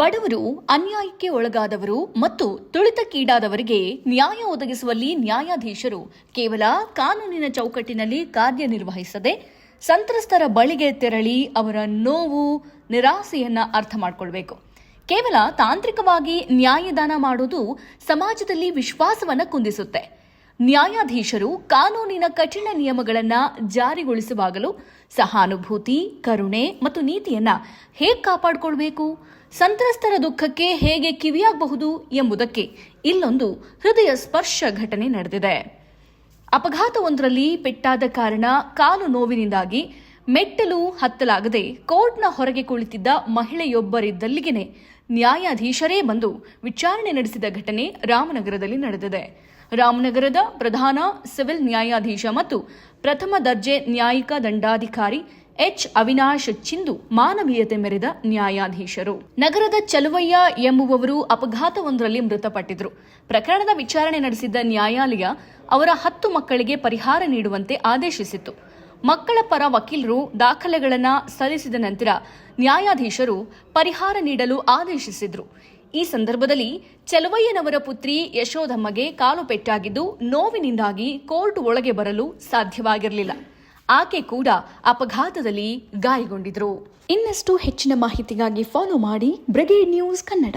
ಬಡವರು, ಅನ್ಯಾಯಕ್ಕೆ ಒಳಗಾದವರು ಮತ್ತು ತುಳಿತಕ್ಕೀಡಾದವರಿಗೆ ನ್ಯಾಯ ಒದಗಿಸುವಲ್ಲಿ ನ್ಯಾಯಾಧೀಶರು ಕೇವಲ ಕಾನೂನಿನ ಚೌಕಟ್ಟಿನಲ್ಲಿ ಕಾರ್ಯನಿರ್ವಹಿಸದೆ ಸಂತ್ರಸ್ತರ ಬಳಿಗೆ ತೆರಳಿ ಅವರ ನೋವು, ನಿರಾಸೆಯನ್ನ ಅರ್ಥ ಮಾಡಿಕೊಳ್ಬೇಕು. ಕೇವಲ ತಾಂತ್ರಿಕವಾಗಿ ನ್ಯಾಯದಾನ ಮಾಡುವುದು ಸಮಾಜದಲ್ಲಿ ವಿಶ್ವಾಸವನ್ನ ಕುಂದಿಸುತ್ತೆ. ನ್ಯಾಯಾಧೀಶರು ಕಾನೂನಿನ ಕಠಿಣ ನಿಯಮಗಳನ್ನು ಜಾರಿಗೊಳಿಸುವಾಗಲೂ ಸಹಾನುಭೂತಿ, ಕರುಣೆ ಮತ್ತು ನೀತಿಯನ್ನ ಹೇಗೆ ಕಾಪಾಡಿಕೊಳ್ಬೇಕು, ಸಂತ್ರಸ್ತರ ದುಃಖಕ್ಕೆ ಹೇಗೆ ಕಿವಿಯಾಗಬಹುದು ಎಂಬುದಕ್ಕೆ ಇಲ್ಲೊಂದು ಹೃದಯ ಸ್ಪರ್ಶ ಘಟನೆ ನಡೆದಿದೆ. ಅಪಘಾತವೊಂದರಲ್ಲಿ ಪೆಟ್ಟಾದ ಕಾರಣ ಕಾಲು ನೋವಿನಿಂದಾಗಿ ಮೆಟ್ಟಲು ಹತ್ತಲಾಗದೆ ಕೋರ್ಟ್ನ ಹೊರಗೆ ಕುಳಿತಿದ್ದ ಮಹಿಳೆಯೊಬ್ಬರಿದ್ದಲ್ಲಿಗೆ ನ್ಯಾಯಾಧೀಶರೇ ಬಂದು ವಿಚಾರಣೆ ನಡೆಸಿದ ಘಟನೆ ರಾಮನಗರದಲ್ಲಿ ನಡೆದಿದೆ. ರಾಮನಗರದ ಪ್ರಧಾನ ಸಿವಿಲ್ ನ್ಯಾಯಾಧೀಶ ಮತ್ತು ಪ್ರಥಮ ದರ್ಜೆ ನ್ಯಾಯಿಕ ದಂಡಾಧಿಕಾರಿ ಎಚ್ ಅವಿನಾಶ್ ಚಿಂದು ಮಾನವೀಯತೆ ಮೆರೆದ ನ್ಯಾಯಾಧೀಶರು. ನಗರದ ಚಲುವಯ್ಯ ಎಂಬುವವರು ಅಪಘಾತವೊಂದರಲ್ಲಿ ಮೃತಪಟ್ಟಿದ್ರು. ಪ್ರಕರಣದ ವಿಚಾರಣೆ ನಡೆಸಿದ್ದ ನ್ಯಾಯಾಲಯ ಅವರ 10 ಮಕ್ಕಳಿಗೆ ಪರಿಹಾರ ನೀಡುವಂತೆ ಆದೇಶಿಸಿತ್ತು. ಮಕ್ಕಳ ಪರ ವಕೀಲರು ದಾಖಲೆಗಳನ್ನು ಸಲ್ಲಿಸಿದ ನಂತರ ನ್ಯಾಯಾಧೀಶರು ಪರಿಹಾರ ನೀಡಲು ಆದೇಶಿಸಿದ್ರು. ಈ ಸಂದರ್ಭದಲ್ಲಿ ಚಲುವಯ್ಯನವರ ಪುತ್ರಿ ಯಶೋಧಮ್ಮಗೆ ಕಾಲು ಪೆಟ್ಟಾಗಿದ್ದು ನೋವಿನಿಂದಾಗಿ ಕೋರ್ಟ್ ಒಳಗೆ ಬರಲು ಸಾಧ್ಯವಾಗಿರಲಿಲ್ಲ. ಆಕೆ ಕೂಡ ಅಪಘಾತದಲ್ಲಿ ಗಾಯಗೊಂಡಿದ್ರು. ಇನ್ನಷ್ಟು ಹೆಚ್ಚಿನ ಮಾಹಿತಿಗಾಗಿ ಫಾಲೋ ಮಾಡಿ ಬ್ರಿಗೇಡ್ ನ್ಯೂಸ್ ಕನ್ನಡ.